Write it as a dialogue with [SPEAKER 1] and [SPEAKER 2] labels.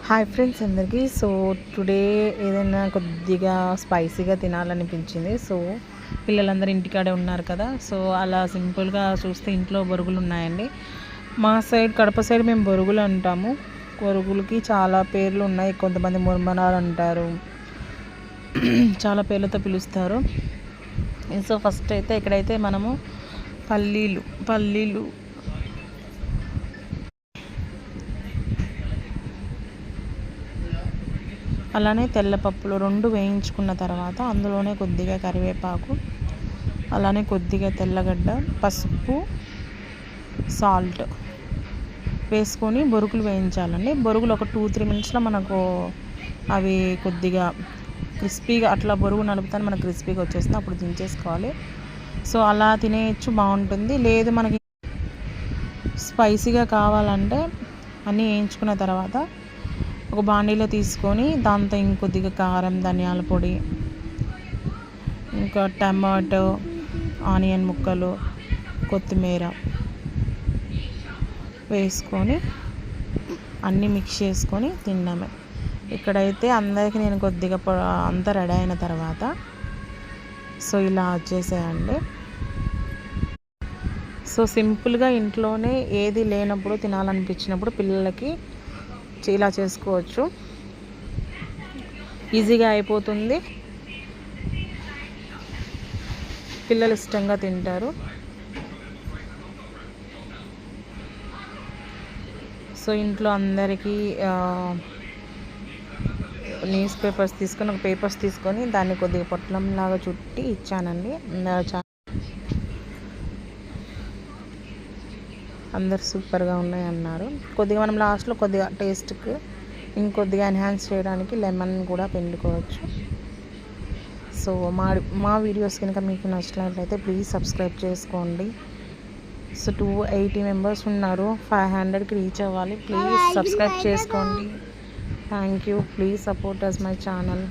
[SPEAKER 1] Hi friends అందరికీ. So today ఏదైనా కొద్దిగా స్పైసీగా తినాలనిపించింది. సో పిల్లలందరూ ఇంటికాడే ఉన్నారు కదా, సో అలా సింపుల్గా చూస్తే ఇంట్లో బొరుగులు ఉన్నాయండి. మా సైడ్ కడప సైడ్ మేము బొరుగులు అంటాము. బొరుగులకి చాలా పేర్లు ఉన్నాయి. కొంతమంది ముర్మనాలు అంటారు, చాలా పేర్లతో పిలుస్తారు. సో ఫస్ట్ అయితే ఇక్కడైతే మనము పల్లీలు అలానే తెల్లపప్పులు రెండు వేయించుకున్న తర్వాత అందులోనే కొద్దిగా కరివేపాకు, అలానే కొద్దిగా తెల్లగడ్డ, పసుపు, సాల్ట్ వేసుకొని బొరుగులు వేయించాలండి. బొరుగులు ఒక 2-3 మినిట్స్లో మనకు అవి కొద్దిగా క్రిస్పీగా అట్లా బొరుగు నలుపుతాను మనకు క్రిస్పీగా వచ్చేస్తుంది, అప్పుడు దించేసుకోవాలి. సో అలా తినేయచ్చు, బాగుంటుంది. లేదు మనకి స్పైసీగా కావాలంటే అన్నీ వేయించుకున్న తర్వాత ఒక బాండీలో తీసుకొని దాంతో ఇంకొద్దిగా కారం, ధనియాల పొడి, ఇంకా టమాటో, ఆనియన్ ముక్కలు, కొత్తిమీర వేసుకొని అన్నీ మిక్స్ చేసుకొని తిన్నామే. ఇక్కడైతే అందరికీ నేను కొద్దిగా అంతా రెడీ అయిన తర్వాత సో ఇలా వచ్చేసేయండి. సో సింపుల్గా ఇంట్లోనే ఏది లేనప్పుడు తినాలనిపించినప్పుడు పిల్లలకి ఇలా చేసుకోవచ్చు, ఈజీగా అయిపోతుంది, పిల్లలు ఇష్టంగా తింటారు. సో ఇంట్లో అందరికీ న్యూస్ పేపర్స్ తీసుకొని ఒక పేపర్స్ తీసుకొని దాన్ని కొద్దిగా పొట్లంలాగా చుట్టి ఇచ్చానండి. అందరు సూపర్గా ఉన్నాయి అన్నారు. కొద్దిగా మనం లాస్ట్లో కొద్దిగా టేస్ట్కి ఇంకొద్దిగా ఎన్హాన్స్ చేయడానికి లెమన్ కూడా పిండుకోవచ్చు. సో మా వీడియోస్ కనుక మీకు నచ్చినట్లయితే ప్లీజ్ సబ్స్క్రైబ్ చేసుకోండి. సో 280 మెంబర్స్ ఉన్నారు, 500కి రీచ్ అవ్వాలి. ప్లీజ్ సబ్స్క్రైబ్ చేసుకోండి. Thank you. Please support us my channel.